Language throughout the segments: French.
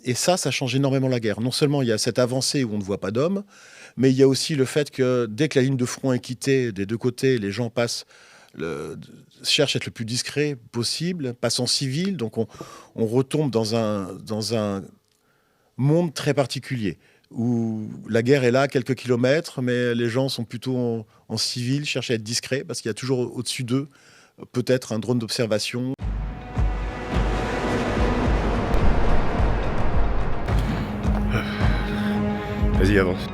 Et ça change énormément la guerre. Non seulement il y a cette avancée où on ne voit pas d'hommes, mais il y a aussi le fait que dès que la ligne de front est quittée des deux côtés, les gens cherchent à être le plus discret possible, passent en civil, donc on retombe dans un monde très particulier, où la guerre est là à quelques kilomètres, mais les gens sont plutôt en civil, cherchent à être discrets, parce qu'il y a toujours au-dessus d'eux peut-être un drone d'observation. Vas-y, avance.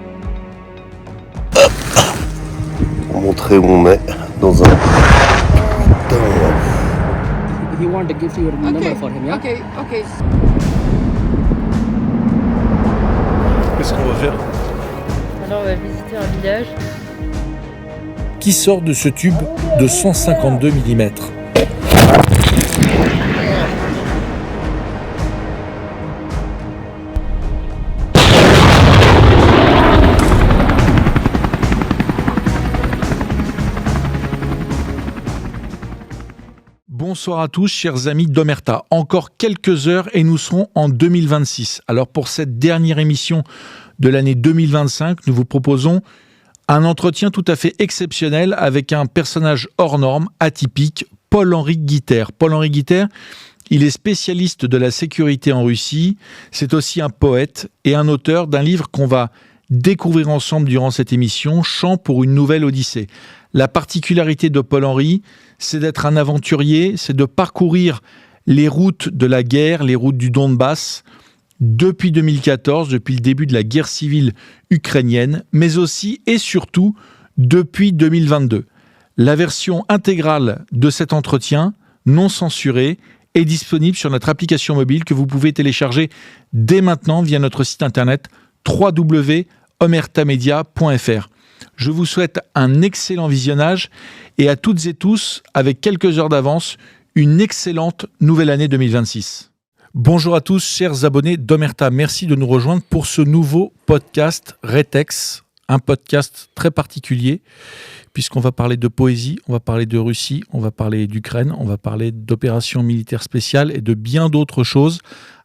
Pour montrer où on est dans un... He want to give your number for him, yeah? Okay. Qu'est-ce qu'on va faire? Alors on va visiter un village. Qui sort de ce tube de 152 mm. Bonsoir à tous, chers amis d'Omerta. Encore quelques heures et nous serons en 2026. Alors pour cette dernière émission de l'année 2025, nous vous proposons un entretien tout à fait exceptionnel avec un personnage hors norme, atypique, Paul-Henri Guiter. Paul-Henri Guiter, il est spécialiste de la sécurité en Russie. C'est aussi un poète et un auteur d'un livre qu'on va découvrir ensemble durant cette émission, Chant pour une nouvelle Odyssée. La particularité de Paul-Henri, c'est d'être un aventurier, c'est de parcourir les routes de la guerre, les routes du Donbass, depuis 2014, depuis le début de la guerre civile ukrainienne, mais aussi et surtout depuis 2022. La version intégrale de cet entretien, non censurée, est disponible sur notre application mobile que vous pouvez télécharger dès maintenant via notre site internet www.omertamedia.fr. Je vous souhaite un excellent visionnage et à toutes et tous, avec quelques heures d'avance, une excellente nouvelle année 2026. Bonjour à tous, chers abonnés d'Omerta. Merci de nous rejoindre pour ce nouveau podcast Retex, un podcast très particulier, puisqu'on va parler de poésie, on va parler de Russie, on va parler d'Ukraine, on va parler d'opérations militaires spéciales et de bien d'autres choses.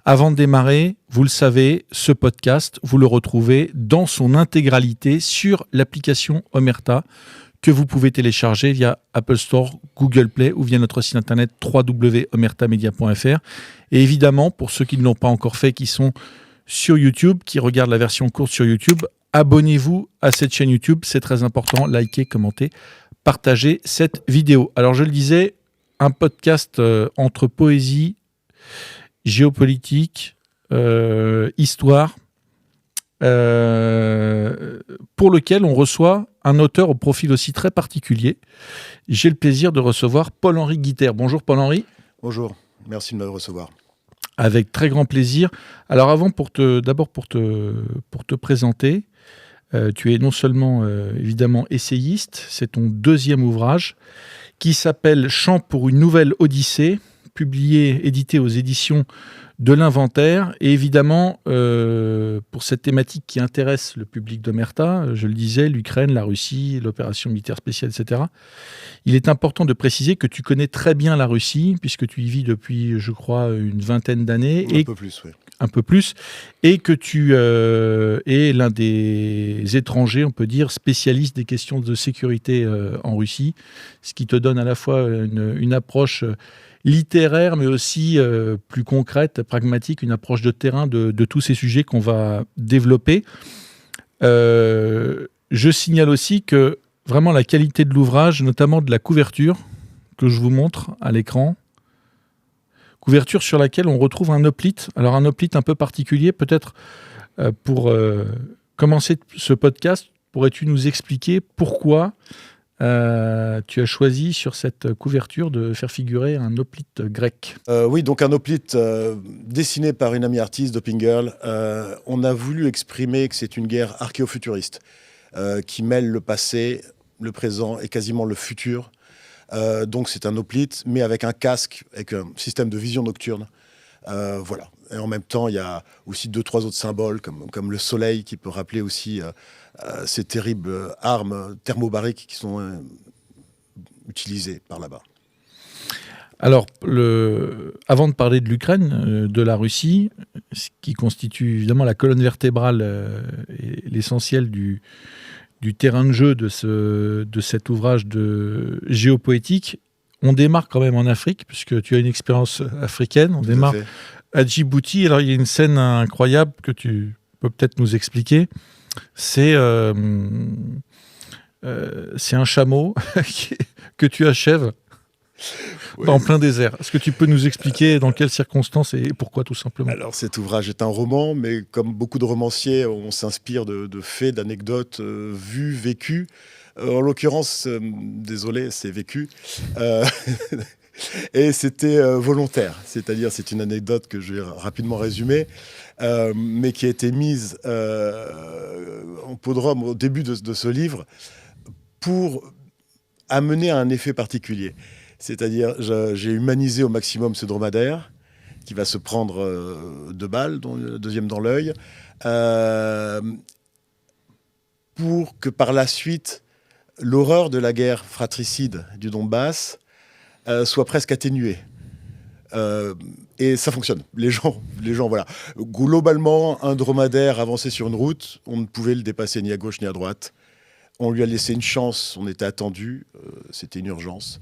Avant de démarrer, vous le savez, ce podcast, vous le retrouvez dans son intégralité sur l'application Omerta que vous pouvez télécharger via Apple Store, Google Play ou via notre site internet www.omertamedia.fr. Et évidemment, pour ceux qui ne l'ont pas encore fait, qui sont sur YouTube, qui regardent la version courte sur YouTube, abonnez-vous à cette chaîne YouTube, c'est très important. Likez, commentez, partagez cette vidéo. Alors je le disais, un podcast entre poésie, géopolitique, histoire, pour lequel on reçoit un auteur au profil aussi très particulier. J'ai le plaisir de recevoir Paul-Henri Guiter. Bonjour Paul-Henri. Bonjour, merci de me recevoir. Avec très grand plaisir. Alors avant, pour te présenter, tu es non seulement évidemment essayiste, c'est ton deuxième ouvrage qui s'appelle « Chant pour une nouvelle Odyssée », édité aux éditions de l'Inventaire. Et évidemment, pour cette thématique qui intéresse le public d'Omerta, je le disais, l'Ukraine, la Russie, l'opération militaire spéciale, etc., il est important de préciser que tu connais très bien la Russie, puisque tu y vis depuis, je crois, une vingtaine d'années. Un peu plus, oui. Un peu plus, et que tu es l'un des étrangers, on peut dire, spécialistes des questions de sécurité en Russie, ce qui te donne à la fois une approche littéraire, mais aussi plus concrète, pragmatique, une approche de terrain de tous ces sujets qu'on va développer. Je signale aussi que vraiment la qualité de l'ouvrage, notamment de la couverture, que je vous montre à l'écran, couverture sur laquelle on retrouve un hoplite. Alors un hoplite un peu particulier, peut-être pour commencer ce podcast, pourrais-tu nous expliquer pourquoi tu as choisi sur cette couverture de faire figurer un hoplite grec? Oui, donc un hoplite dessiné par une amie artiste, Doping Girl. On a voulu exprimer que c'est une guerre archéofuturiste qui mêle le passé, le présent et quasiment le futur. Donc c'est un hoplite, mais avec un casque, avec un système de vision nocturne. Voilà. Et en même temps, il y a aussi 2-3 autres symboles, comme le soleil, qui peut rappeler aussi ces terribles armes thermobariques qui sont utilisées par là-bas. Alors, avant de parler de l'Ukraine, de la Russie, ce qui constitue évidemment la colonne vertébrale et l'essentiel du terrain de jeu de cet ouvrage de géopoétique, on démarre quand même en Afrique, puisque tu as une expérience africaine. On démarre à Djibouti. Alors, il y a une scène incroyable que tu peux peut-être nous expliquer. C'est un chameau que tu achèves en plein désert. Est-ce que tu peux nous expliquer dans quelles circonstances et pourquoi, tout simplement? Alors, cet ouvrage est un roman, mais comme beaucoup de romanciers, on s'inspire de faits, d'anecdotes vues, vécues. En l'occurrence, désolé, c'est vécu. Et c'était volontaire. C'est-à-dire, c'est une anecdote que je vais rapidement résumer, mais qui a été mise en peau de Rome au début de ce livre pour amener à un effet particulier. C'est-à-dire, j'ai humanisé au maximum ce dromadaire qui va se prendre 2 balles, dont le deuxième dans l'œil, pour que par la suite, l'horreur de la guerre fratricide du Donbass soit presque atténuée. Et ça fonctionne. Les gens, voilà. Globalement, un dromadaire avancé sur une route, on ne pouvait le dépasser ni à gauche ni à droite. On lui a laissé une chance, on était attendu, c'était une urgence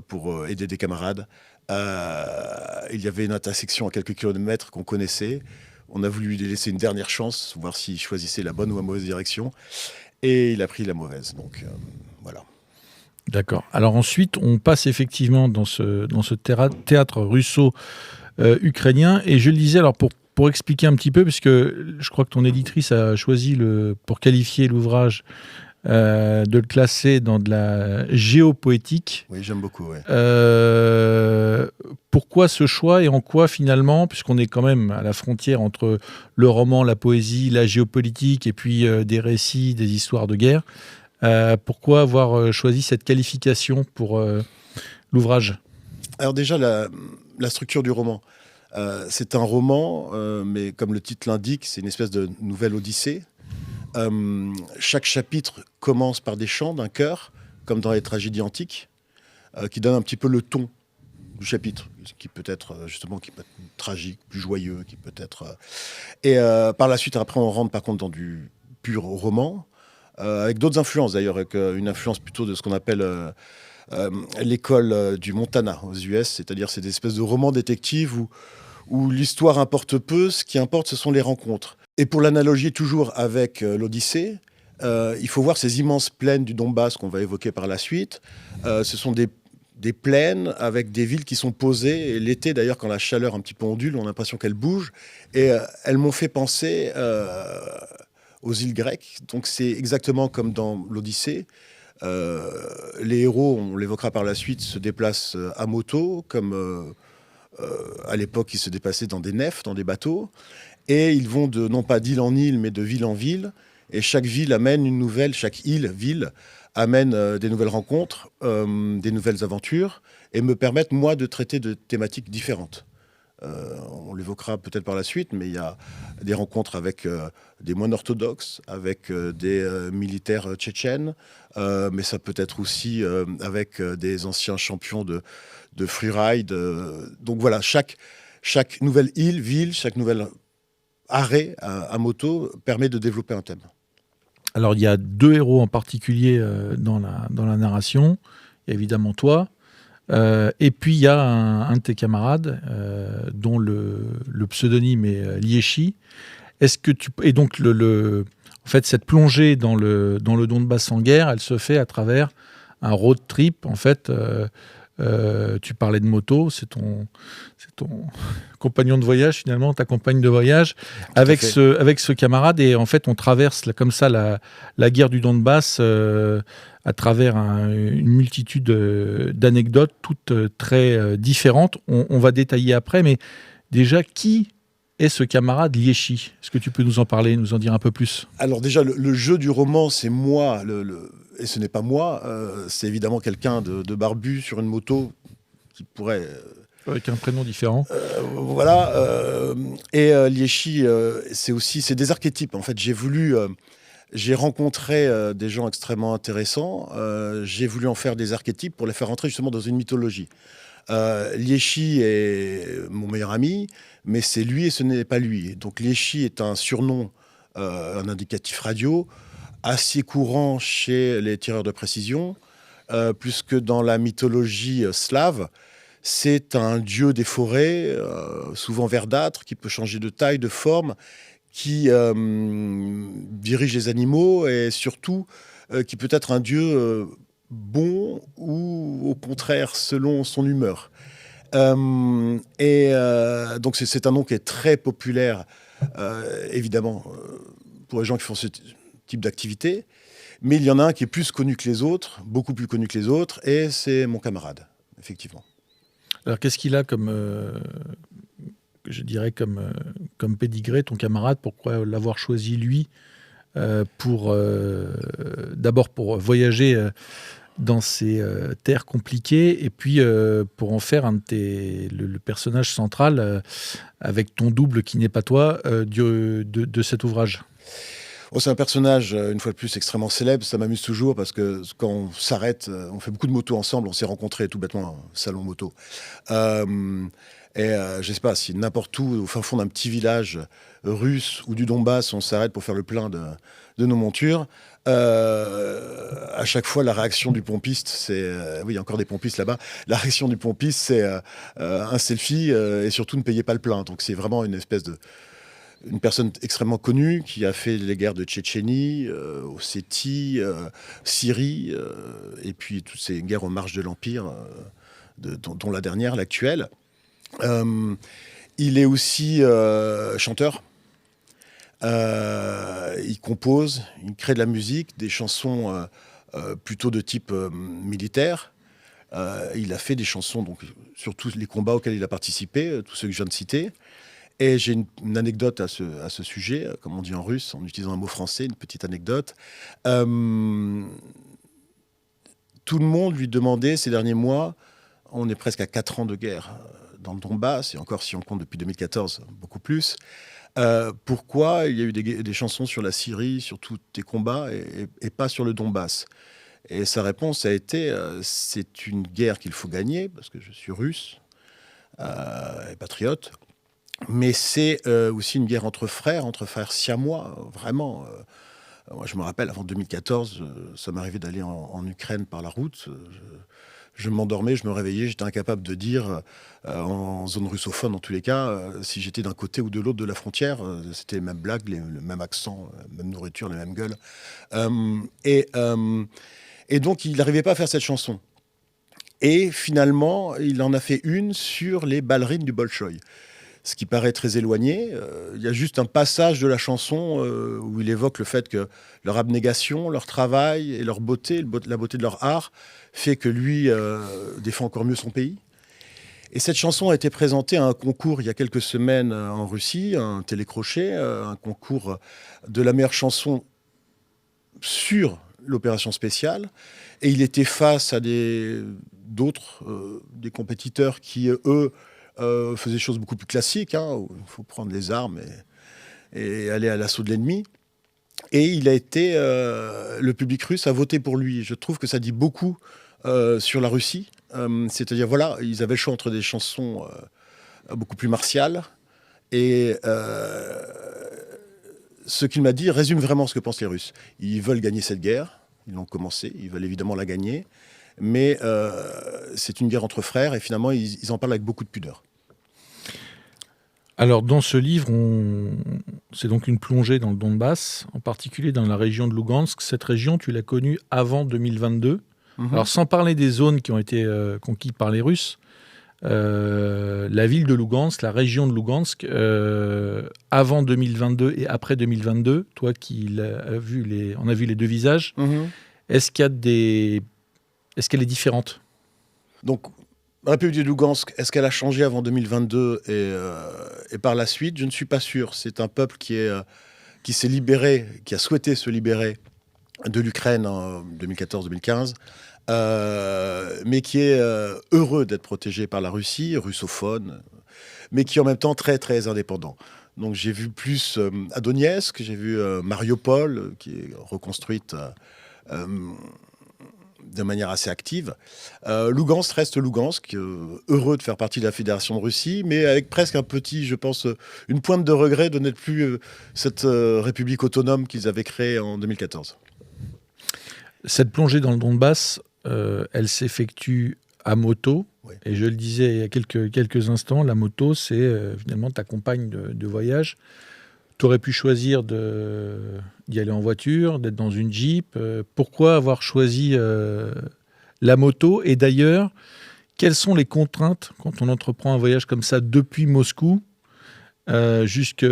pour aider des camarades. Il y avait une intersection à quelques kilomètres qu'on connaissait. On a voulu lui laisser une dernière chance, voir s'il choisissait la bonne ou la mauvaise direction. Et il a pris la mauvaise. Donc voilà. D'accord. Alors ensuite, on passe effectivement dans ce théâtre russo-ukrainien. Et je le disais, alors pour expliquer un petit peu, parce que je crois que ton éditrice a choisi pour qualifier l'ouvrage, de le classer dans de la géopoétique. Oui, j'aime beaucoup. Ouais. Pourquoi ce choix et en quoi finalement, puisqu'on est quand même à la frontière entre le roman, la poésie, la géopolitique et puis des récits, des histoires de guerre, pourquoi avoir choisi cette qualification pour l'ouvrage? Alors déjà, la structure du roman. C'est un roman, mais comme le titre l'indique, c'est une espèce de nouvelle odyssée. Chaque chapitre commence par des chants d'un chœur, comme dans les tragédies antiques, qui donnent un petit peu le ton du chapitre, qui peut être justement qui peut être tragique, plus joyeux, qui peut être... Et par la suite, après, on rentre par contre dans du pur roman, avec d'autres influences d'ailleurs, avec une influence plutôt de ce qu'on appelle l'école du Montana aux US, c'est-à-dire c'est des espèces de romans détectives où l'histoire importe peu, ce qui importe ce sont les rencontres. Et pour l'analogie toujours avec l'Odyssée, il faut voir ces immenses plaines du Donbass qu'on va évoquer par la suite. Ce sont des plaines avec des villes qui sont posées. Et l'été, d'ailleurs, quand la chaleur un petit peu ondule, on a l'impression qu'elles bougent. Et elles m'ont fait penser aux îles grecques. Donc c'est exactement comme dans l'Odyssée. Les héros, on l'évoquera par la suite, se déplacent à moto, comme à l'époque ils se déplaçaient dans des nefs, dans des bateaux. Et ils vont non pas d'île en île, mais de ville en ville. Et chaque ville amène une nouvelle, chaque ville amène des nouvelles rencontres, des nouvelles aventures, et me permettent, moi, de traiter de thématiques différentes. On l'évoquera peut-être par la suite, mais il y a des rencontres avec des moines orthodoxes, avec des militaires tchétchènes, mais ça peut être aussi avec des anciens champions de freeride. Donc voilà, chaque nouvelle ville, chaque nouvelle arrêt à moto permet de développer un thème. Alors, il y a 2 héros en particulier dans la narration. Il y a évidemment toi. Et puis, il y a un de tes camarades dont le pseudonyme est Liechi. Est-ce que et donc, en fait, cette plongée dans le Donbass en guerre, elle se fait à travers un road trip, en fait. Tu parlais de moto, c'est ton compagnon de voyage finalement, ta compagne de voyage, avec ce camarade, et en fait on traverse comme ça la guerre du Donbass à travers une multitude d'anecdotes, toutes très différentes. On va détailler après, mais déjà, qui est ce camarade Liechi? Est-ce que tu peux nous en parler, nous en dire un peu plus? Alors déjà, le jeu du roman, c'est moi, et ce n'est pas moi, c'est évidemment quelqu'un de barbu sur une moto qui pourrait... Avec un prénom différent. Voilà. Et Liechi, c'est des archétypes. En fait, j'ai rencontré des gens extrêmement intéressants. J'ai voulu en faire des archétypes pour les faire rentrer justement dans une mythologie. Liéchi est mon meilleur ami, mais c'est lui et ce n'est pas lui. Donc Liéchi est un surnom, un indicatif radio, assez courant chez les tireurs de précision, plus que dans la mythologie slave. C'est un dieu des forêts, souvent verdâtre, qui peut changer de taille, de forme, qui dirige les animaux et surtout qui peut être un dieu bon ou au contraire selon son humeur. Donc c'est un nom qui est très populaire, évidemment, pour les gens qui font ce type d'activité. Mais il y en a un qui est plus connu que les autres, beaucoup plus connu que les autres, et c'est mon camarade, effectivement. Alors, qu'est-ce qu'il a comme, je dirais, comme pédigré, ton camarade? Pourquoi l'avoir choisi, lui, d'abord pour voyager dans ces terres compliquées, et puis pour en faire le personnage central, avec ton double qui n'est pas toi, de cet ouvrage? Oh, c'est un personnage, une fois de plus, extrêmement célèbre. Ça m'amuse toujours parce que quand on s'arrête, on fait beaucoup de motos ensemble. On s'est rencontrés tout bêtement au salon moto. Je sais pas, si n'importe où, au fin fond d'un petit village russe ou du Donbass, on s'arrête pour faire le plein de nos montures, à chaque fois, la réaction du pompiste, c'est... oui, il y a encore des pompistes là-bas. La réaction du pompiste, c'est un selfie et surtout ne payez pas le plein. Donc c'est vraiment une personne extrêmement connue qui a fait les guerres de Tchétchénie, Ossétie, Syrie, et puis toutes ces guerres aux marges de l'Empire, dont la dernière, l'actuelle. Il est aussi chanteur. Il compose, il crée de la musique, des chansons plutôt de type militaire. Il a fait des chansons donc, sur tous les combats auxquels il a participé, tous ceux que je viens de citer. Et j'ai une anecdote à ce sujet, comme on dit en russe, en utilisant un mot français, une petite anecdote. Tout le monde lui demandait ces derniers mois, on est presque à 4 ans de guerre dans le Donbass, et encore si on compte depuis 2014, beaucoup plus, pourquoi il y a eu des chansons sur la Syrie, sur tous les combats, et pas sur le Donbass. Et sa réponse a été, c'est une guerre qu'il faut gagner, parce que je suis russe et patriote, mais c'est aussi une guerre entre frères siamois, vraiment. Moi, je me rappelle, avant 2014, ça m'arrivait d'aller en Ukraine par la route. Je m'endormais, je me réveillais, j'étais incapable de dire, en zone russophone en tous les cas, si j'étais d'un côté ou de l'autre de la frontière. C'était les mêmes blagues, le même accent, la même nourriture, les mêmes gueules. Et donc, il n'arrivait pas à faire cette chanson. Et finalement, il en a fait une sur les ballerines du Bolchoï. Ce qui paraît très éloigné. Il y a juste un passage de la chanson où il évoque le fait que leur abnégation, leur travail et leur beauté, la beauté de leur art, fait que lui défend encore mieux son pays. Et cette chanson a été présentée à un concours il y a quelques semaines en Russie, un télécrochet, un concours de la meilleure chanson sur l'opération spéciale. Et il était face à d'autres, des compétiteurs qui, eux, faisait des choses beaucoup plus classiques, où il faut prendre les armes et aller à l'assaut de l'ennemi. Et il a été... le public russe a voté pour lui. Je trouve que ça dit beaucoup sur la Russie. C'est-à-dire, voilà, ils avaient le choix entre des chansons beaucoup plus martiales. Et ce qu'il m'a dit résume vraiment ce que pensent les Russes. Ils veulent gagner cette guerre. Ils l'ont commencé. Ils veulent évidemment la gagner. Mais c'est une guerre entre frères et finalement, ils en parlent avec beaucoup de pudeur. Alors, dans ce livre, c'est donc une plongée dans le Donbass, en particulier dans la région de Lougansk. Cette région, tu l'as connue avant 2022. Alors, sans parler des zones qui ont été conquises par les Russes, la ville de Lougansk, la région de Lougansk, avant 2022 et après 2022, toi qui as vu on a vu les deux visages, est-ce qu'elle est différente? Donc, la République de Lougansk, est-ce qu'elle a changé avant 2022 et par la suite? Je ne suis pas sûr. C'est un peuple qui s'est libéré, qui a souhaité se libérer de l'Ukraine en 2014-2015, mais qui est heureux d'être protégé par la Russie, russophone, mais qui est en même temps très, très indépendant. Donc j'ai vu plus à Donetsk, j'ai vu Mariupol, qui est reconstruite de manière assez active. Lugansk reste Lugansk, heureux de faire partie de la Fédération de Russie, mais avec presque un petit, je pense, une pointe de regret de n'être plus cette république autonome qu'ils avaient créée en 2014. Cette plongée dans le Donbass, elle s'effectue à moto. Oui. Et je le disais il y a quelques instants, la moto, c'est finalement ta compagne de voyage. Tu aurais pu choisir d'y aller en voiture, d'être dans une Jeep. Pourquoi avoir choisi la moto ? Et d'ailleurs, quelles sont les contraintes quand on entreprend un voyage comme ça depuis Moscou jusque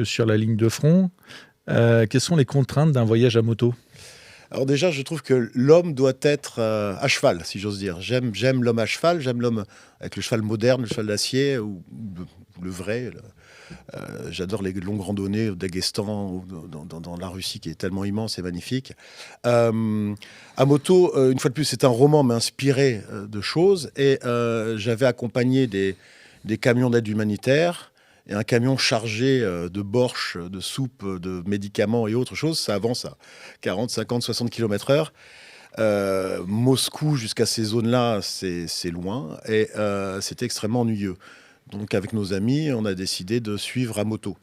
sur la ligne de front ? Quelles sont les contraintes d'un voyage à moto ? Alors déjà, je trouve que l'homme doit être à cheval, si j'ose dire. J'aime l'homme à cheval, j'aime l'homme avec le cheval moderne, le cheval d'acier, ou le vrai. J'adore les longues randonnées au Daghestan, ou dans la Russie qui est tellement immense et magnifique. À moto, une fois de plus, c'est un roman, mais inspiré de choses. Et j'avais accompagné des camions d'aide humanitaire et un camion chargé de borsch, de soupe, de médicaments et autres choses. Ça avance à 40, 50, 60 km/h. Moscou, jusqu'à ces zones-là, c'est loin. Et c'était extrêmement ennuyeux. Donc avec nos amis, on a décidé de suivre à moto.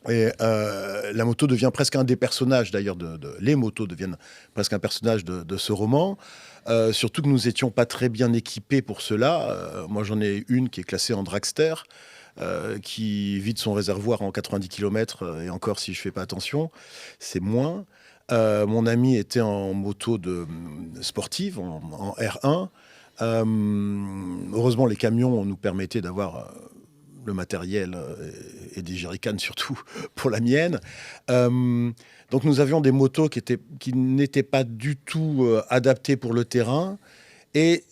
Et la moto devient presque un des personnages, d'ailleurs, les motos deviennent presque un personnage de ce roman. Surtout que nous n'étions pas très bien équipés pour cela. Moi, j'en ai une qui est classée en dragster, qui vide son réservoir en 90 km, et encore, si je ne fais pas attention, c'est moins. Mon ami était en moto sportive, en R1. Heureusement, les camions nous permettaient d'avoir le matériel et des jerrycans surtout pour la mienne. Donc nous avions des motos qui n'étaient pas du tout adaptées pour le terrain et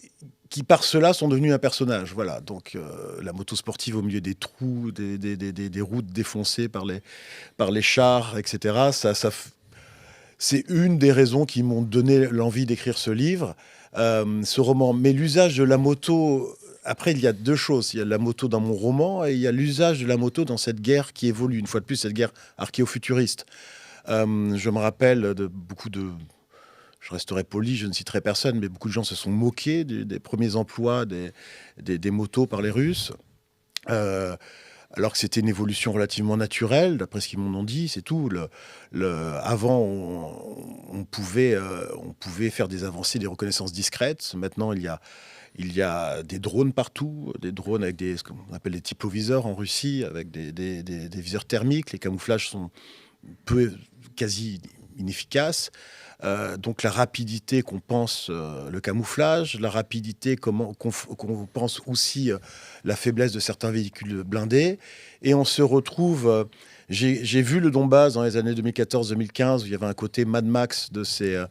qui par cela sont devenus un personnage. Voilà, donc la moto sportive au milieu des trous, des routes défoncées par les chars, etc. C'est une des raisons qui m'ont donné l'envie d'écrire ce livre. Ce roman. Mais l'usage de la moto, après, il y a deux choses. Il y a la moto dans mon roman et il y a l'usage de la moto dans cette guerre qui évolue. Une fois de plus, cette guerre archéofuturiste. Je me rappelle de beaucoup de... Je resterai poli, je ne citerai personne, mais beaucoup de gens se sont moqués des premiers emplois des motos par les Russes. Alors que c'était une évolution relativement naturelle, d'après ce qu'ils m'en ont dit, c'est tout. Avant, on pouvait faire des avancées, des reconnaissances discrètes. Maintenant, il y a des drones partout, des drones avec ce qu'on appelle des typloviseurs en Russie, avec des viseurs thermiques. Les camouflages sont quasi inefficaces. Donc la rapidité qu'on pense le camouflage, la rapidité qu'on pense aussi la faiblesse de certains véhicules blindés. Et on se retrouve... j'ai vu le Donbass dans les années 2014-2015, où il y avait un côté Mad Max de ces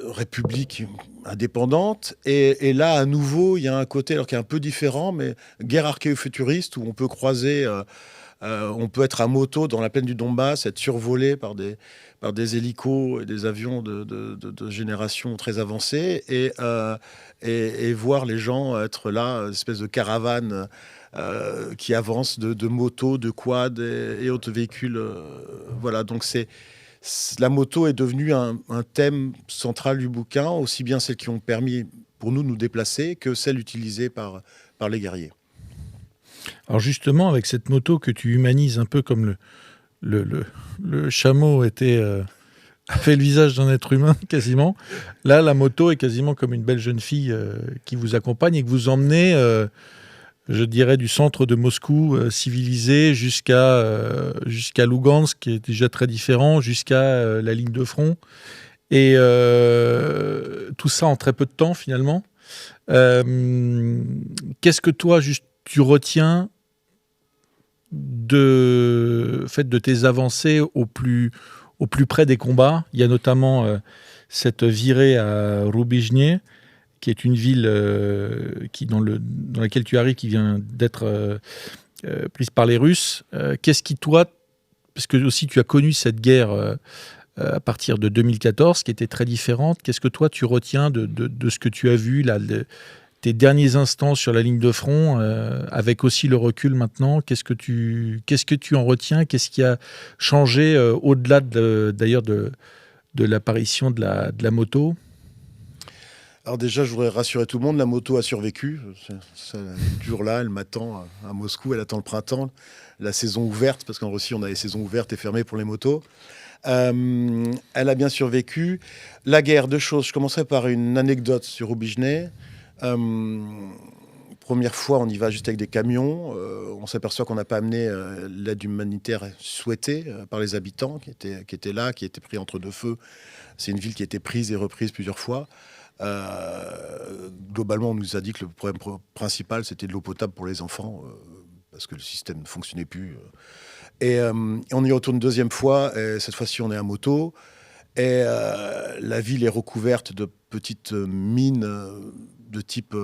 républiques indépendantes. Et là, à nouveau, il y a un côté alors qui est un peu différent, mais guerre archéofuturiste, où on peut croiser... on peut être à moto dans la plaine du Donbass, être survolé par des hélicos et des avions de génération très avancée et voir les gens être là, une espèce de caravane qui avance de motos, de quads et autres véhicules. Voilà, donc la moto est devenue un thème central du bouquin, aussi bien celles qui ont permis pour nous déplacer que celles utilisées par les guerriers. Alors justement, avec cette moto que tu humanises un peu comme le chameau avait le visage d'un être humain quasiment, là la moto est quasiment comme une belle jeune fille qui vous accompagne et que vous emmenez, je dirais, du centre de Moscou civilisé jusqu'à Lugansk, qui est déjà très différent, jusqu'à la ligne de front. Et tout ça en très peu de temps finalement. Qu'est-ce que toi, tu retiens de tes avancées au plus près des combats? Il y a notamment cette virée à Rubizhne, qui est une ville dans laquelle tu arrives, qui vient d'être prise par les Russes. Qu'est-ce qui, toi, parce que aussi tu as connu cette guerre à partir de 2014, qui était très différente, qu'est-ce que toi tu retiens de ce que tu as vu là, tes derniers instants sur la ligne de front, avec aussi le recul maintenant, qu'est-ce que tu en retiens? Qu'est-ce qui a changé au-delà d'ailleurs de l'apparition de la moto? Alors déjà, je voudrais rassurer tout le monde, la moto a survécu. Elle est toujours là, elle m'attend à Moscou, elle attend le printemps, la saison ouverte, parce qu'en Russie, on a les saisons ouvertes et fermées pour les motos. Elle a bien survécu. La guerre, deux choses. Je commencerai par une anecdote sur Aubigné. Première fois, on y va juste avec des camions. On s'aperçoit qu'on n'a pas amené l'aide humanitaire souhaitée par les habitants qui étaient là, qui étaient pris entre deux feux. C'est une ville qui a été prise et reprise plusieurs fois. Globalement, on nous a dit que le problème principal, c'était de l'eau potable pour les enfants, parce que le système ne fonctionnait plus. Et on y retourne une deuxième fois, et cette fois-ci, on est à moto. Et la ville est recouverte de petites mines de type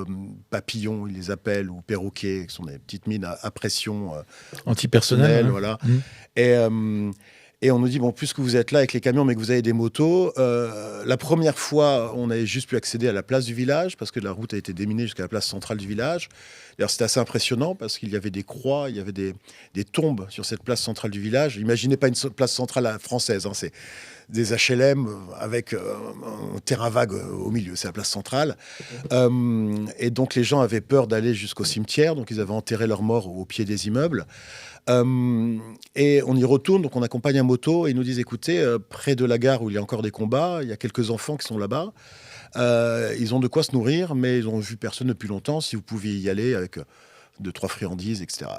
papillon, ils les appellent, ou perroquet, qui sont des petites mines à pression Antipersonnel, hein. voilà. Et on nous dit, bon, puisque vous êtes là avec les camions, mais que vous avez des motos, la première fois, on avait juste pu accéder à la place du village, parce que la route a été déminée jusqu'à la place centrale du village. D'ailleurs, c'était assez impressionnant, parce qu'il y avait des croix, il y avait des tombes sur cette place centrale du village. Imaginez pas une place centrale française, hein, c'est des HLM avec un terrain vague au milieu, c'est la place centrale. Et donc, les gens avaient peur d'aller jusqu'au cimetière, donc ils avaient enterré leurs morts au pied des immeubles. Et on y retourne, donc on accompagne un moto et ils nous disent, écoutez, près de la gare où il y a encore des combats, il y a quelques enfants qui sont là-bas. Ils ont de quoi se nourrir, mais ils n'ont vu personne depuis longtemps. Si vous pouviez y aller avec 2-3 friandises, etc.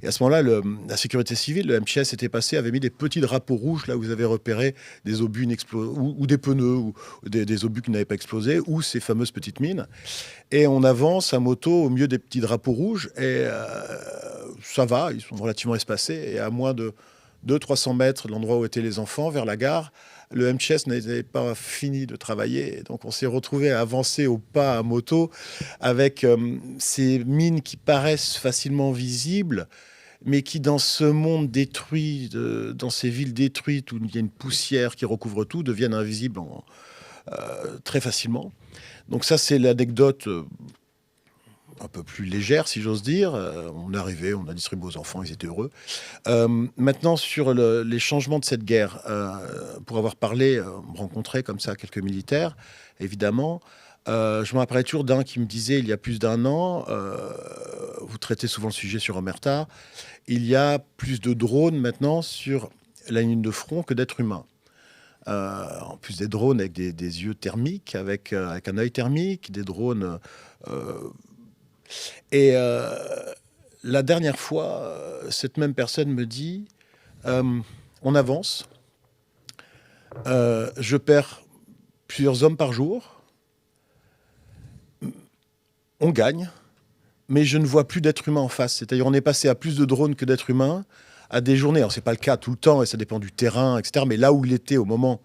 Et à ce moment-là, la sécurité civile, le MTS était passé, avait mis des petits drapeaux rouges là où vous avez repéré des obus ou des pneus, ou des obus qui n'avaient pas explosé, ou ces fameuses petites mines. Et on avance à moto au milieu des petits drapeaux rouges, et ça va, ils sont relativement espacés, et à moins de 200-300 mètres de l'endroit où étaient les enfants, vers la gare, le MTS n'avait pas fini de travailler. Donc on s'est retrouvé à avancer au pas à moto avec ces mines qui paraissent facilement visibles, mais qui, dans ce monde détruit, dans ces villes détruites où il y a une poussière qui recouvre tout, deviennent invisibles très facilement. Donc ça, c'est l'anecdote un peu plus légère, si j'ose dire. On est arrivé, on a distribué aux enfants, ils étaient heureux. Maintenant, sur les changements de cette guerre, pour avoir parlé, rencontré comme ça quelques militaires, évidemment, je me rappellerai toujours d'un qui me disait, il y a plus d'1 an, vous traitez souvent le sujet sur Omerta, il y a plus de drones maintenant sur la ligne de front que d'êtres humains. En plus des drones avec des yeux thermiques, avec un œil thermique, des drones... Et la dernière fois, cette même personne me dit, on avance, je perds plusieurs hommes par jour, on gagne, mais je ne vois plus d'êtres humains en face. C'est-à-dire on est passé à plus de drones que d'êtres humains à des journées. Alors c'est pas le cas tout le temps et ça dépend du terrain, etc. Mais là où il était au moment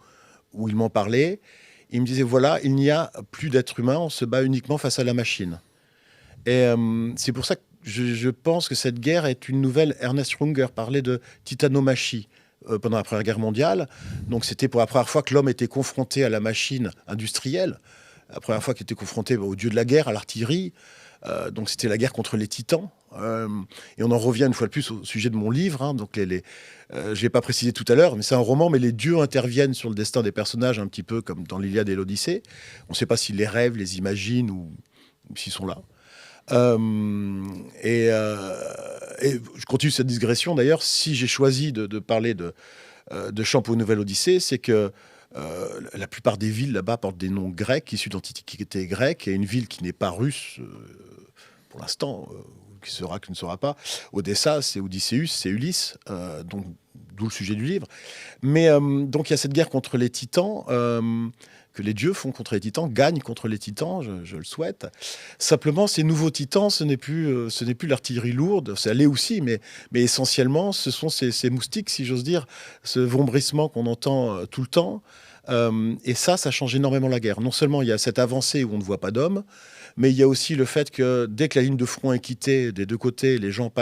où il m'en parlait, il me disait, voilà, il n'y a plus d'êtres humains, on se bat uniquement face à la machine. Et c'est pour ça que je pense que cette guerre est une nouvelle. Ernest Runger parlait de titanomachie pendant la Première Guerre mondiale. Donc c'était pour la première fois que l'homme était confronté à la machine industrielle, la première fois qu'il était confronté au dieu de la guerre, à l'artillerie. Donc c'était la guerre contre les titans. Et on en revient une fois de plus au sujet de mon livre. Hein. Donc je n'ai pas précisé tout à l'heure, mais c'est un roman, mais les dieux interviennent sur le destin des personnages un petit peu comme dans l'Iliade et l'Odyssée. On ne sait pas s'ils les rêvent, les imaginent ou s'ils sont là. Et je continue cette digression d'ailleurs. Si j'ai choisi de parler de Champ pour une nouvelle Odyssée, c'est que la plupart des villes là-bas portent des noms grecs, issus d'antiquité grecque, et une ville qui n'est pas russe pour l'instant, qui ne sera pas. Odessa, c'est Odysseus, c'est Ulysse, donc d'où le sujet du livre. Mais donc il y a cette guerre contre les titans. Que les dieux font contre les titans, gagnent contre les titans, je le souhaite. Simplement, ces nouveaux titans, ce n'est plus l'artillerie lourde, ça l'est aussi, mais essentiellement, ce sont ces moustiques, si j'ose dire, ce vombrissement qu'on entend tout le temps. Et ça change énormément la guerre. Non seulement il y a cette avancée où on ne voit pas d'hommes, mais il y a aussi le fait que dès que la ligne de front est quittée, des deux côtés, les gens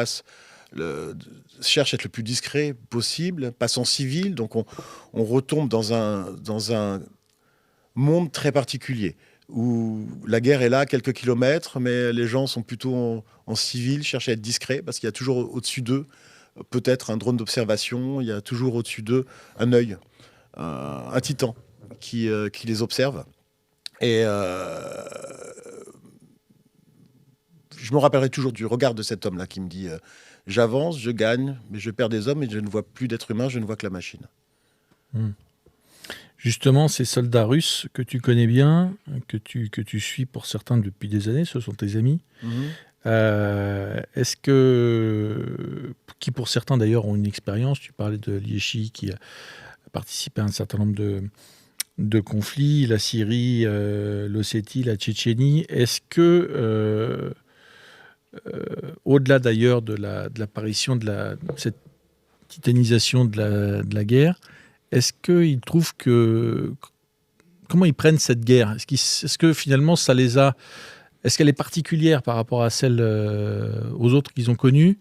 cherchent à être le plus discret possible, passent en civil, donc on retombe dans un monde très particulier, où la guerre est là à quelques kilomètres, mais les gens sont plutôt en civil, cherchent à être discrets, parce qu'il y a toujours au-dessus d'eux peut-être un drone d'observation, il y a toujours au-dessus d'eux un œil, un titan qui les observe. Et je me rappellerai toujours du regard de cet homme-là qui me dit j'avance, je gagne, mais je perds des hommes et je ne vois plus d'être humain, je ne vois que la machine. Justement, ces soldats russes que tu connais bien, que tu suis pour certains depuis des années, ce sont tes amis. Est-ce que, qui pour certains d'ailleurs ont une expérience, tu parlais de Liechi qui a participé à un certain nombre de conflits, la Syrie, l'Ossétie, la Tchétchénie, est-ce que, au-delà d'ailleurs de l'apparition de cette titanisation de la guerre, est-ce qu'ils trouvent que... Comment ils prennent cette guerre ? Est-ce que finalement ça les a... Est-ce qu'elle est particulière par rapport à celle aux autres qu'ils ont connues ?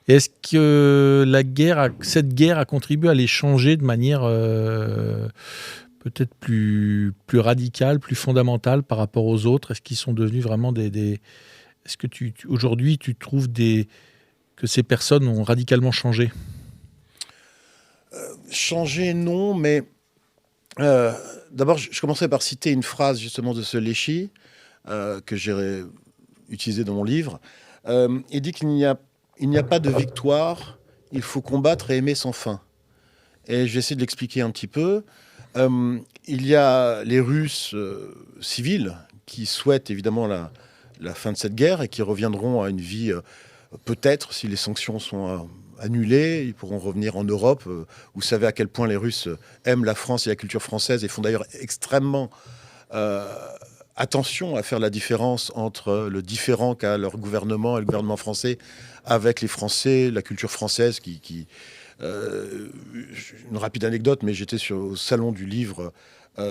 Et est-ce que cette guerre a contribué à les changer de manière peut-être plus radicale, plus fondamentale par rapport aux autres ? Est-ce qu'ils sont devenus vraiment des... Est-ce que aujourd'hui tu trouves que ces personnes ont radicalement changé ? Changer, non, mais d'abord, je commencerai par citer une phrase justement de ce Liechi que j'ai utilisé dans mon livre. Il dit qu'il n'y a pas de victoire, il faut combattre et aimer sans fin. Et je vais essayer de l'expliquer un petit peu. Il y a les Russes civils qui souhaitent évidemment la fin de cette guerre et qui reviendront à une vie, peut-être, si les sanctions sont annulés, ils pourront revenir en Europe. Vous savez à quel point les Russes aiment la France et la culture française et font d'ailleurs extrêmement attention à faire la différence entre le différent qu'a leur gouvernement et le gouvernement français avec les Français, la culture française une rapide anecdote, mais j'étais au salon du livre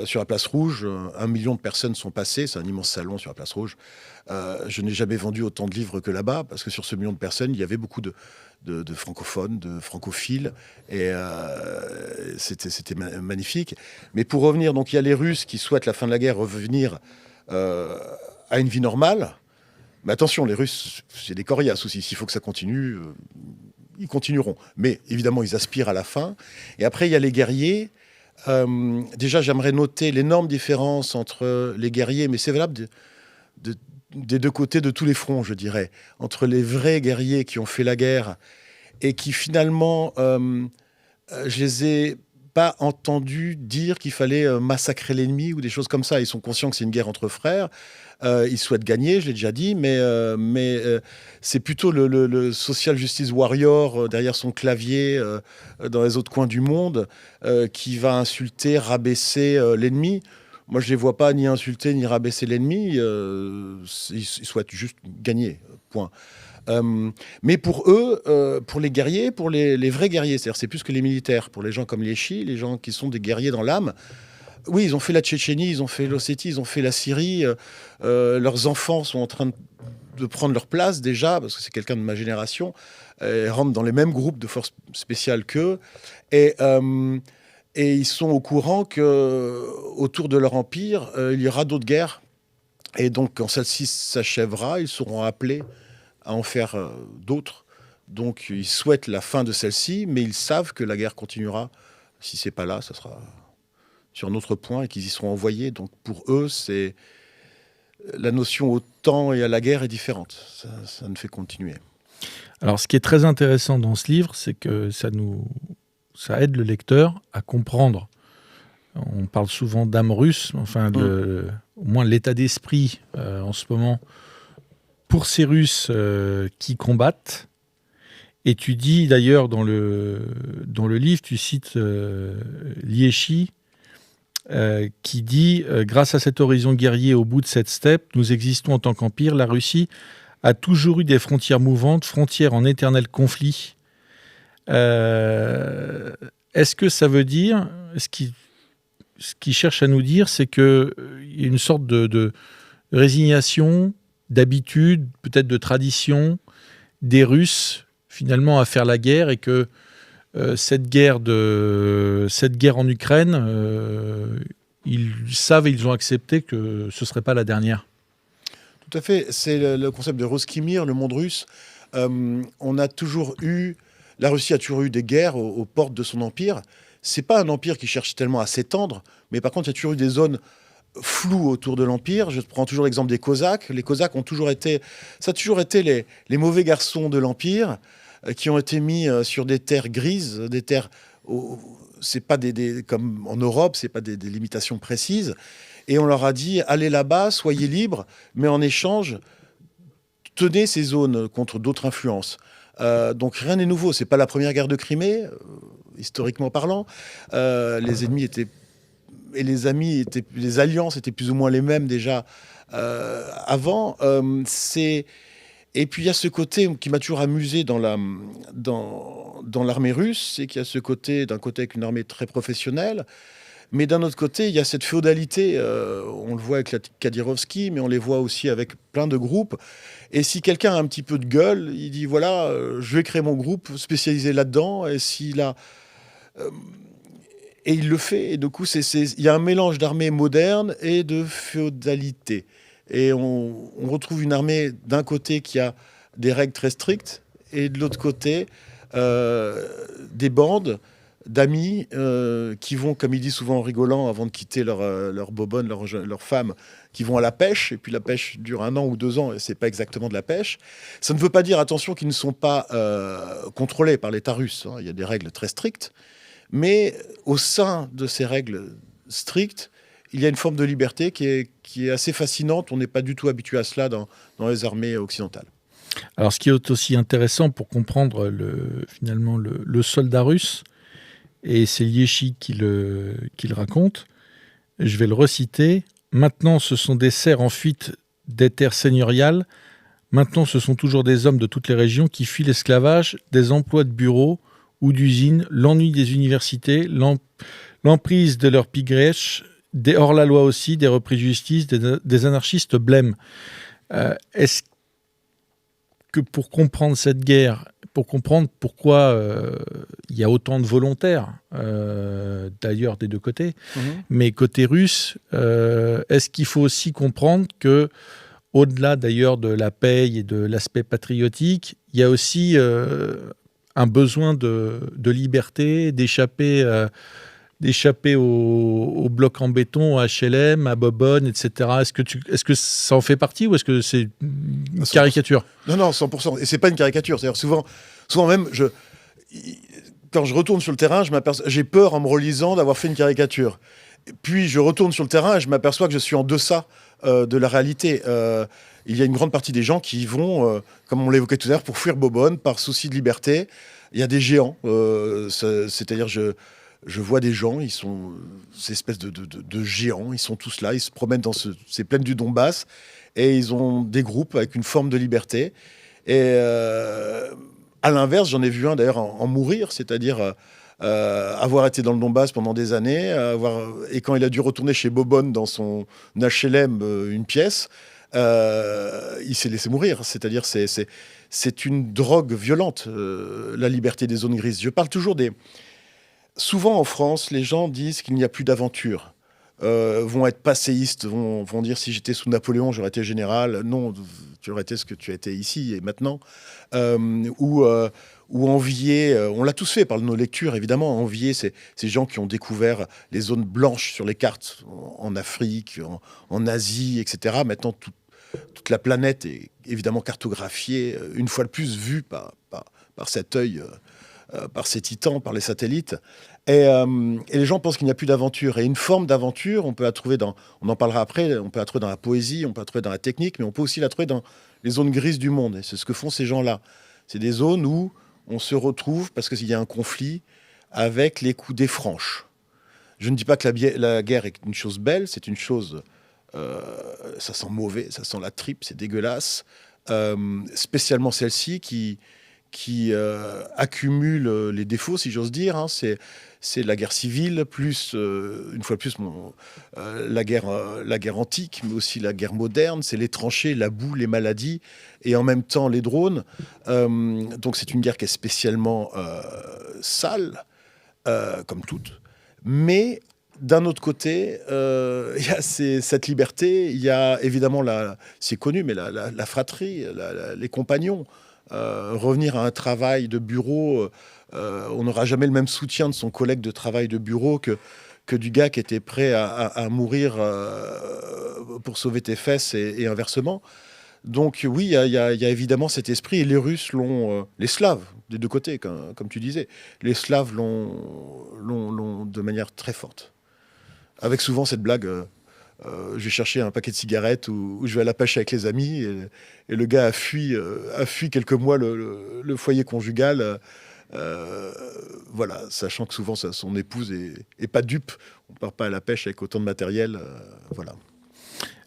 sur la Place Rouge. 1 million de personnes sont passées, c'est un immense salon sur la Place Rouge. Je n'ai jamais vendu autant de livres que là-bas, parce que sur ce million de personnes, il y avait beaucoup de francophones, de francophiles, et c'était magnifique. Mais pour revenir, donc il y a les Russes qui souhaitent la fin de la guerre, revenir à une vie normale. Mais attention, les Russes, c'est des coriaces aussi. S'il faut que ça continue, ils continueront. Mais évidemment, ils aspirent à la fin. Et après, il y a les guerriers. Déjà, j'aimerais noter l'énorme différence entre les guerriers, mais c'est valable des deux côtés de tous les fronts, je dirais, entre les vrais guerriers qui ont fait la guerre et qui finalement, je les ai pas entendus dire qu'il fallait massacrer l'ennemi ou des choses comme ça. Ils sont conscients que c'est une guerre entre frères. Ils souhaitent gagner, je l'ai déjà dit, mais c'est plutôt le social justice warrior derrière son clavier dans les autres coins du monde qui va insulter, rabaisser l'ennemi. Moi, je ne les vois pas ni insulter ni rabaisser l'ennemi. Ils souhaitent juste gagner, point. Mais pour eux, pour les guerriers, pour les vrais guerriers, c'est-à-dire c'est plus que les militaires, pour les gens comme Liechi, les gens qui sont des guerriers dans l'âme, oui, ils ont fait la Tchétchénie, ils ont fait l'Ossétie, ils ont fait la Syrie. Leurs enfants sont en train de prendre leur place déjà, parce que c'est quelqu'un de ma génération. Ils rentrent dans les mêmes groupes de forces spéciales qu'eux. Et ils sont au courant qu'autour de leur empire, il y aura d'autres guerres. Et donc, quand celle-ci s'achèvera, ils seront appelés à en faire d'autres. Donc, ils souhaitent la fin de celle-ci, mais ils savent que la guerre continuera. Si c'est pas là, ça sera sur un autre point et qu'ils y seront envoyés. Donc, pour eux, c'est la notion au temps et à la guerre est différente. Ça ne fait continuer. Alors, ce qui est très intéressant dans ce livre, c'est que ça aide le lecteur à comprendre. On parle souvent d'âme russe, enfin, au moins l'état d'esprit en ce moment pour ces Russes qui combattent. Et tu dis d'ailleurs dans le livre, tu cites Liechi qui dit « Grâce à cet horizon guerrier au bout de cette steppe, nous existons en tant qu'empire. La Russie a toujours eu des frontières mouvantes, frontières en éternel conflit. » Est-ce que ça veut dire, ce qu'il cherche à nous dire, c'est qu'il y a une sorte de résignation, d'habitude, peut-être de tradition des Russes finalement à faire la guerre, et que cette guerre en Ukraine, ils savent et ils ont accepté que ce ne serait pas la dernière. Tout à fait. C'est le concept de Roskimir, le monde russe. On a toujours eu... La Russie a toujours eu des guerres aux portes de son empire. C'est pas un empire qui cherche tellement à s'étendre, mais par contre, il y a toujours eu des zones floues autour de l'empire. Je prends toujours l'exemple des Cosaques. Les Cosaques ont toujours été... Ça a toujours été les mauvais garçons de l'empire qui ont été mis sur des terres grises, des terres... c'est pas comme en Europe, c'est pas des limitations précises. Et on leur a dit, allez là-bas, soyez libres, mais en échange, tenez ces zones contre d'autres influences. Donc rien n'est nouveau. C'est pas la première guerre de Crimée, historiquement parlant. Les ennemis étaient et les amis étaient, les alliances étaient plus ou moins les mêmes déjà avant. Et puis il y a ce côté qui m'a toujours amusé dans l'armée russe, c'est qu'il y a ce côté, d'un côté avec une armée très professionnelle, mais d'un autre côté, il y a cette féodalité, on le voit avec la Kadyrovski, mais on les voit aussi avec plein de groupes. Et si quelqu'un a un petit peu de gueule, il dit, voilà, je vais créer mon groupe spécialisé là-dedans, et s'il a... et il le fait, et du coup, il y a un mélange d'armée moderne et de féodalité. Et on retrouve une armée d'un côté qui a des règles très strictes, et de l'autre côté, des bandes d'amis qui vont, comme il dit souvent en rigolant, avant de quitter leur bobonne, leur femme, qui vont à la pêche, et puis la pêche dure 1 an ou 2 ans, et c'est pas exactement de la pêche. Ça ne veut pas dire, attention, qu'ils ne sont pas contrôlés par l'État russe, hein. Il y a des règles très strictes, mais au sein de ces règles strictes, il y a une forme de liberté qui est assez fascinante. On n'est pas du tout habitué à cela dans les armées occidentales. Alors, ce qui est aussi intéressant pour comprendre finalement le soldat russe, et c'est Liéchi qui le raconte, je vais le reciter. Maintenant, ce sont des serfs en fuite des terres seigneuriales. Maintenant, ce sont toujours des hommes de toutes les régions qui fuient l'esclavage, des emplois de bureau ou d'usine, l'ennui des universités, l'emprise de leurs pigrèches, des hors-la-loi aussi, des repris de justice, des anarchistes blêmes. Est-ce que pour comprendre cette guerre, pour comprendre pourquoi il y a autant de volontaires, d'ailleurs des deux côtés, mais côté russe, est-ce qu'il faut aussi comprendre que, au-delà d'ailleurs de la paix et de l'aspect patriotique, il y a aussi un besoin de liberté, d'échapper au bloc en béton, à HLM, à Bobonne, etc. Est-ce que ça en fait partie ou est-ce que c'est une caricature ? Non, 100%. Et c'est pas une caricature. C'est-à-dire souvent même, quand je retourne sur le terrain, j'ai peur en me relisant d'avoir fait une caricature. Puis je retourne sur le terrain et je m'aperçois que je suis en deçà de la réalité. Il y a une grande partie des gens qui vont, comme on l'évoquait tout à l'heure, pour fuir Bobonne, par souci de liberté. Il y a des géants. C'est-à-dire, je vois des gens, ils sont ces espèces de géants, ils sont tous là, ils se promènent dans ces plaines du Donbass et ils ont des groupes avec une forme de liberté. Et à l'inverse, j'en ai vu un d'ailleurs en mourir, c'est-à-dire avoir été dans le Donbass pendant des années, et quand il a dû retourner chez Bobonne dans son HLM, une pièce, il s'est laissé mourir. C'est-à-dire c'est une drogue violente, la liberté des zones grises. Je parle toujours Souvent en France, les gens disent qu'il n'y a plus d'aventure, vont être passéistes, vont dire si j'étais sous Napoléon, j'aurais été général. Non, tu aurais été ce que tu as été ici et maintenant. Ou envier, on l'a tous fait par nos lectures évidemment, envier ces gens qui ont découvert les zones blanches sur les cartes en Afrique, en Asie, etc. Maintenant, toute la planète est évidemment cartographiée, une fois de plus vue par cet œil, par ces titans, par les satellites. Et les gens pensent qu'il n'y a plus d'aventure. Et une forme d'aventure, on peut la trouver on en parlera après, on peut la trouver dans la poésie, on peut la trouver dans la technique, mais on peut aussi la trouver dans les zones grises du monde. Et c'est ce que font ces gens-là. C'est des zones où on se retrouve parce qu'il y a un conflit avec les coups des franches. Je ne dis pas que la guerre est une chose belle, c'est une chose... ça sent mauvais, ça sent la tripe, c'est dégueulasse. Spécialement celle-ci qui accumule les défauts, si j'ose dire. Hein. C'est la guerre civile, plus, une fois de plus, la guerre antique, mais aussi la guerre moderne. C'est les tranchées, la boue, les maladies, et en même temps les drones. Donc c'est une guerre qui est spécialement sale, comme toutes. Mais d'un autre côté, il y a cette liberté, il y a évidemment, c'est connu, mais la fratrie, les compagnons. Revenir à un travail de bureau, on n'aura jamais le même soutien de son collègue de travail de bureau que du gars qui était prêt à mourir pour sauver tes fesses et inversement. Donc oui, il y a évidemment cet esprit, et les Russes les Slaves, des deux côtés, comme tu disais, les Slaves l'ont de manière très forte. Avec souvent cette blague, je vais chercher un paquet de cigarettes ou je vais à la pêche avec les amis, et le gars a fui quelques mois le foyer conjugal, voilà, sachant que souvent son épouse est pas dupe, on part pas à la pêche avec autant de matériel, voilà.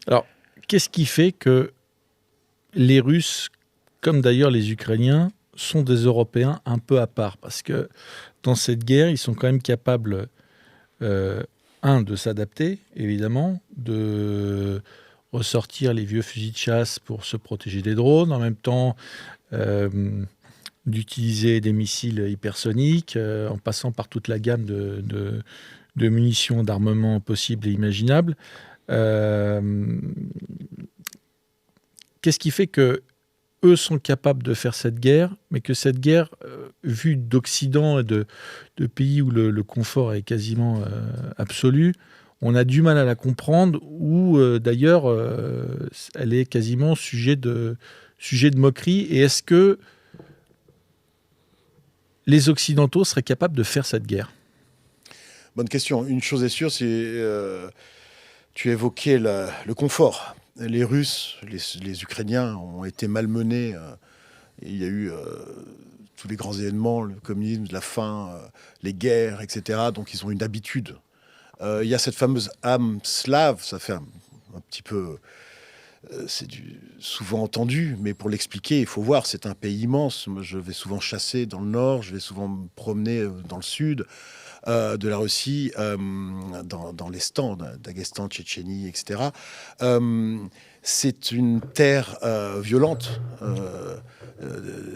Alors, qu'est-ce qui fait que les Russes, comme d'ailleurs les Ukrainiens, sont des Européens un peu à part? Parce que dans cette guerre, ils sont quand même capables, de s'adapter, évidemment, de ressortir les vieux fusils de chasse pour se protéger des drones, en même temps d'utiliser des missiles hypersoniques, en passant par toute la gamme de munitions, d'armements possibles et imaginables. Qu'est-ce qui fait que eux sont capables de faire cette guerre, mais que cette guerre, vue d'Occident et de pays où le confort est quasiment absolu, on a du mal à la comprendre, ou d'ailleurs, elle est quasiment sujet de moquerie. Et est-ce que les Occidentaux seraient capables de faire cette guerre? Bonne question. Une chose est sûre, c'est tu évoquais le confort. Les Russes, les Ukrainiens ont été malmenés. Il y a eu tous les grands événements, le communisme, la faim, les guerres, etc. Donc ils ont une habitude. Il y a cette fameuse âme slave, ça fait un petit peu... c'est souvent entendu, mais pour l'expliquer, il faut voir, c'est un pays immense. Moi, je vais souvent chasser dans le nord, je vais souvent me promener dans le sud de la Russie, dans l'Estan, Daghestan, Tchétchénie, etc. C'est une terre violente,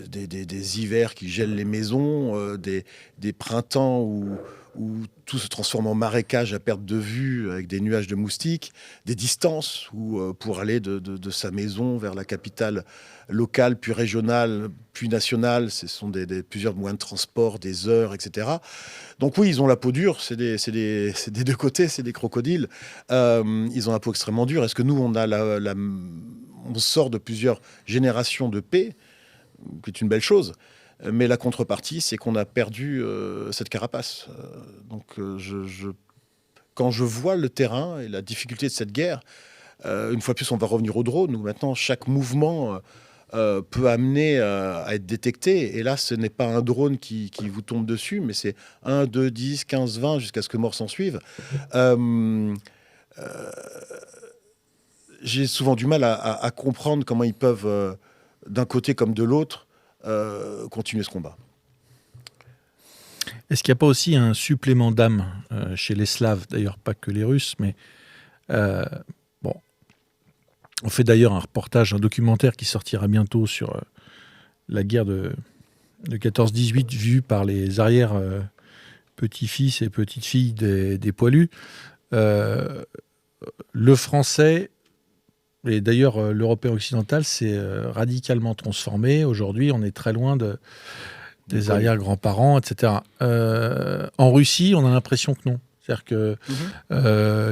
des hivers qui gèlent les maisons, des printemps où tout se transforme en marécage à perte de vue avec des nuages de moustiques, des distances où pour aller de sa maison vers la capitale locale, puis régionale, puis nationale, ce sont plusieurs moyens de transport, des heures, etc. Donc oui, ils ont la peau dure, c'est des deux côtés, c'est des crocodiles. Ils ont la peau extrêmement dure. Est-ce que nous, on sort de plusieurs générations de paix, qui est une belle chose, mais la contrepartie, c'est qu'on a perdu cette carapace. Quand je vois le terrain et la difficulté de cette guerre, une fois de plus, on va revenir au drone, où maintenant, chaque mouvement peut amener à être détecté. Et là, ce n'est pas un drone qui vous tombe dessus, mais c'est 1, 2, 10, 15, 20, jusqu'à ce que mort s'en suive. J'ai souvent du mal à comprendre comment ils peuvent, d'un côté comme de l'autre, continuer ce combat. Est-ce qu'il n'y a pas aussi un supplément d'âme chez les Slaves, d'ailleurs pas que les Russes, mais bon, on fait d'ailleurs un documentaire qui sortira bientôt sur la guerre de 14-18 vue par les arrière petits-fils et petites-filles des poilus. Le français, et d'ailleurs l'Européen occidental, s'est radicalement transformé. Aujourd'hui, on est très loin des arrière-grands-parents, etc. En Russie, on a l'impression que non. C'est-à-dire que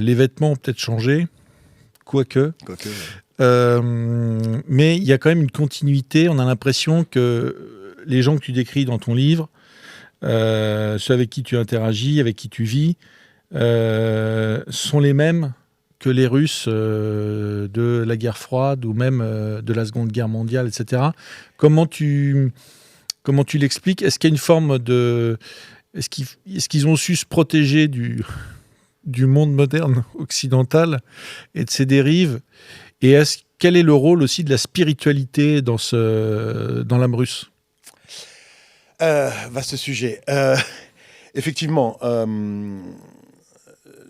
les vêtements ont peut-être changé, quoique. Ouais. Mais il y a quand même une continuité. On a l'impression que les gens que tu décris dans ton livre, ceux avec qui tu interagis, avec qui tu vis, sont les mêmes que les Russes de la guerre froide ou même de la Seconde Guerre mondiale, etc. Comment tu l'expliques? Est-ce qu'il y a une forme de... Est-ce qu'ils ont su se protéger du monde moderne occidental et de ses dérives? Et quel est le rôle aussi de la spiritualité dans l'âme russe? Vaste sujet. Effectivement,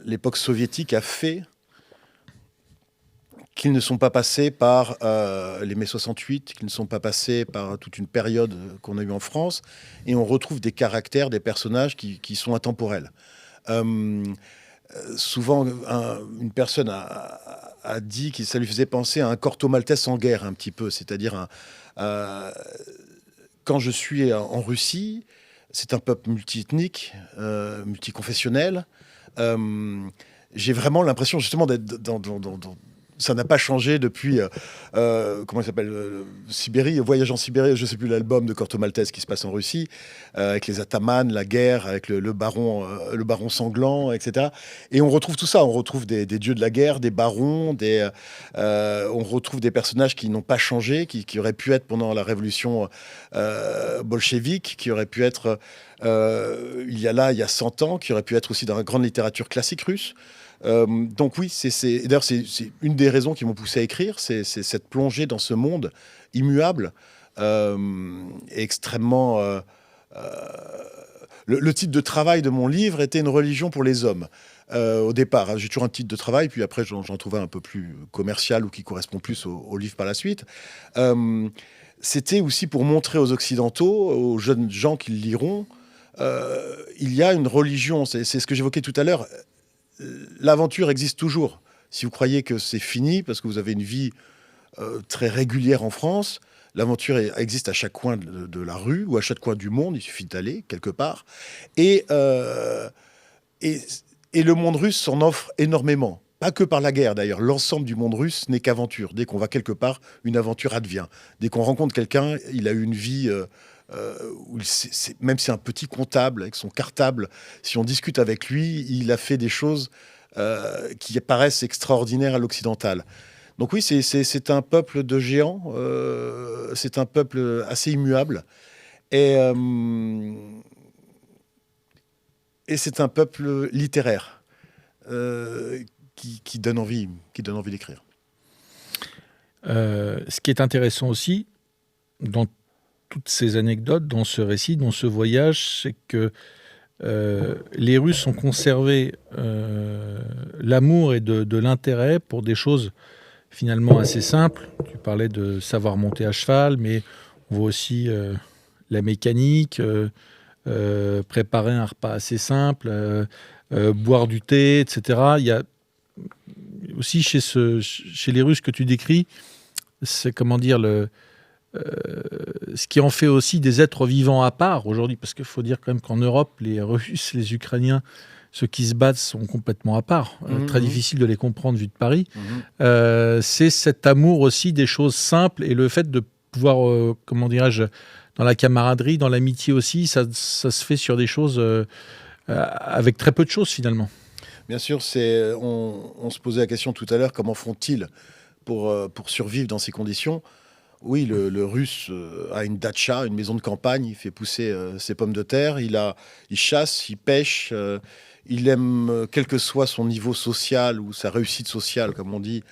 l'époque soviétique a fait qu'ils ne sont pas passés par les mai 68, qu'ils ne sont pas passés par toute une période qu'on a eue en France, et on retrouve des caractères, des personnages qui sont intemporels. souvent, une personne a dit que ça lui faisait penser à un Corto Maltese en guerre, un petit peu. C'est-à-dire, quand je suis en Russie, c'est un peuple multiethnique, multiconfessionnel. J'ai vraiment l'impression, justement, d'être ça n'a pas changé depuis, comment il s'appelle, Sibérie, Voyage en Sibérie, je ne sais plus l'album de Corto Maltese qui se passe en Russie, avec les atamans, la guerre, avec le baron sanglant, etc. Et on retrouve tout ça, on retrouve des dieux de la guerre, des barons, on retrouve des personnages qui n'ont pas changé, qui auraient pu être pendant la révolution bolchevique, qui auraient pu être il y a 100 ans, qui auraient pu être aussi dans la grande littérature classique russe. Donc oui, d'ailleurs c'est une des raisons qui m'ont poussé à écrire, c'est cette plongée dans ce monde immuable, extrêmement... le titre de travail de mon livre était Une religion pour les hommes. Au départ, j'ai toujours un titre de travail, puis après j'en trouvais un peu plus commercial ou qui correspond plus au livre par la suite. C'était aussi pour montrer aux Occidentaux, aux jeunes gens qui le liront, il y a une religion, c'est ce que j'évoquais tout à l'heure. L'aventure existe toujours. Si vous croyez que c'est fini parce que vous avez une vie très régulière en France, l'aventure existe à chaque coin de la rue ou à chaque coin du monde. Il suffit d'aller quelque part. Et le monde russe s'en offre énormément. Pas que par la guerre d'ailleurs. L'ensemble du monde russe n'est qu'aventure. Dès qu'on va quelque part, une aventure advient. Dès qu'on rencontre quelqu'un, il a eu une vie... même si c'est un petit comptable avec son cartable, si on discute avec lui, il a fait des choses qui paraissent extraordinaires à l'occidental. Donc oui, c'est un peuple de géants, c'est un peuple assez immuable, et c'est un peuple littéraire qui donne envie d'écrire. Ce qui est intéressant aussi, dans toutes ces anecdotes, dans ce récit, dans ce voyage, c'est que les Russes ont conservé l'amour et de l'intérêt pour des choses finalement assez simples. Tu parlais de savoir monter à cheval, mais on voit aussi la mécanique, préparer un repas assez simple, boire du thé, etc. Il y a aussi chez les Russes que tu décris, c'est comment dire ce qui en fait aussi des êtres vivants à part aujourd'hui, parce qu'il faut dire quand même qu'en Europe, les Russes, les Ukrainiens, ceux qui se battent sont complètement à part. Très difficile de les comprendre vu de Paris. C'est cet amour aussi des choses simples et le fait de pouvoir, comment dirais-je, dans la camaraderie, dans l'amitié aussi, ça se fait sur des choses avec très peu de choses finalement. Bien sûr, on se posait la question tout à l'heure, comment font-ils pour survivre dans ces conditions ? Oui, le Russe a une datcha, une maison de campagne, il fait pousser ses pommes de terre, il chasse, il pêche, il aime, quel que soit son niveau social ou sa réussite sociale, comme on dit,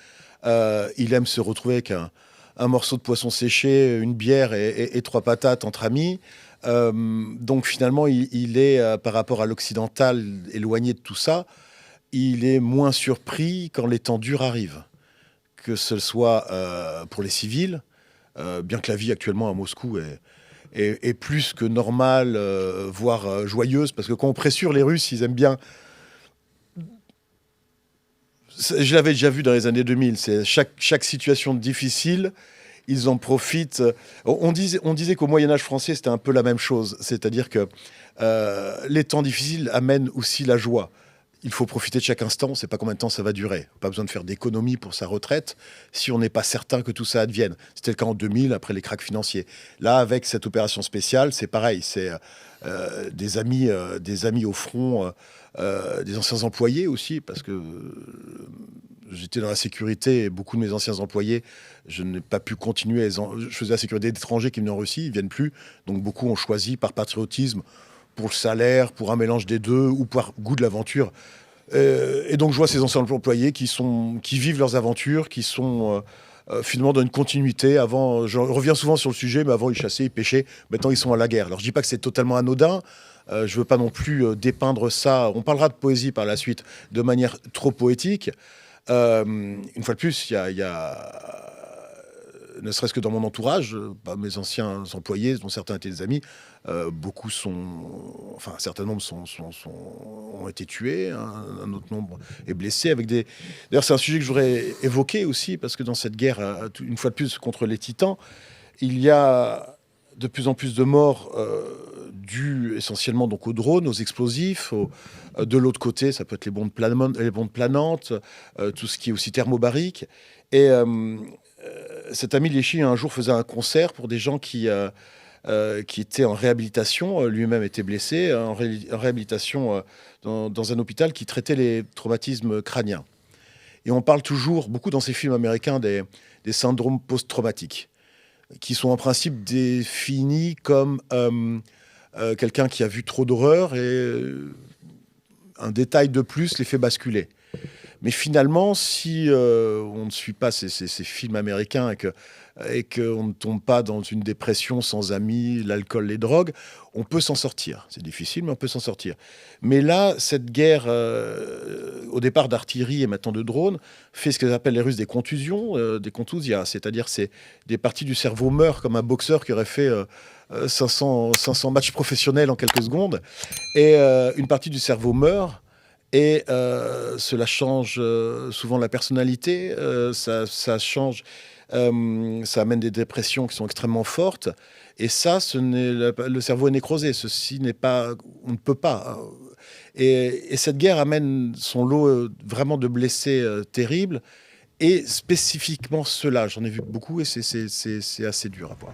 il aime se retrouver avec un morceau de poisson séché, une bière et 3 patates entre amis. Donc finalement, il est, par rapport à l'occidental, éloigné de tout ça, il est moins surpris quand les temps durs arrivent, que ce soit pour les civils, bien que la vie actuellement à Moscou est plus que normale, voire joyeuse, parce que quand on pressure les Russes, ils aiment bien... Je l'avais déjà vu dans les années 2000, c'est chaque situation difficile, ils en profitent. On disait qu'au Moyen-Âge français, c'était un peu la même chose, c'est-à-dire que les temps difficiles amènent aussi la joie. Il faut profiter de chaque instant, on ne sait pas combien de temps ça va durer. Pas besoin de faire d'économies pour sa retraite si on n'est pas certain que tout ça advienne. C'était le cas en 2000, après les cracks financiers. Là, avec cette opération spéciale, c'est pareil. C'est des amis au front, des anciens employés aussi, parce que j'étais dans la sécurité et beaucoup de mes anciens employés, je n'ai pas pu continuer. Je faisais la sécurité d'étrangers qui venaient en Russie, ils ne viennent plus. Donc beaucoup ont choisi par patriotisme, pour le salaire, pour un mélange des deux, ou par goût de l'aventure. Et donc je vois ces anciens employés qui vivent leurs aventures, qui sont finalement dans une continuité. Avant, je reviens souvent sur le sujet, mais avant ils chassaient, ils pêchaient, maintenant ils sont à la guerre. Alors je dis pas que c'est totalement anodin, je veux pas non plus dépeindre ça, on parlera de poésie par la suite, de manière trop poétique. Une fois de plus, il y a ne serait-ce que dans mon entourage, mes anciens employés, dont certains étaient des amis, beaucoup un certain nombre ont été tués, un autre nombre est blessé. D'ailleurs, c'est un sujet que j'aurais évoqué aussi, parce que dans cette guerre, une fois de plus, contre les titans, il y a de plus en plus de morts dues essentiellement donc aux drones, aux explosifs. De l'autre côté, ça peut être les bombes planantes, tout ce qui est aussi thermobarique. Et cet ami Léchy, un jour, faisait un concert pour des gens qui étaient en réhabilitation. Lui-même était blessé, en réhabilitation dans un hôpital qui traitait les traumatismes crâniens. Et on parle toujours, beaucoup dans ces films américains, des syndromes post-traumatiques, qui sont en principe définis comme quelqu'un qui a vu trop d'horreur et un détail de plus les fait basculer. Mais finalement, si on ne suit pas ces films américains et qu'on ne tombe pas dans une dépression sans amis, l'alcool, les drogues, on peut s'en sortir. C'est difficile, mais on peut s'en sortir. Mais là, cette guerre, au départ d'artillerie et maintenant de drones, fait ce qu'ils appellent les Russes des contusions, des contusia. C'est-à-dire c'est des parties du cerveau meurent comme un boxeur qui aurait fait 500 matchs professionnels en quelques secondes. Et une partie du cerveau meurt. Et cela change souvent la personnalité, ça change, ça amène des dépressions qui sont extrêmement fortes. Et ça, le cerveau est nécrosé. Ceci n'est pas, on ne peut pas. Et cette guerre amène son lot vraiment de blessés terribles. Et spécifiquement ceux-là, j'en ai vu beaucoup et c'est assez dur à voir.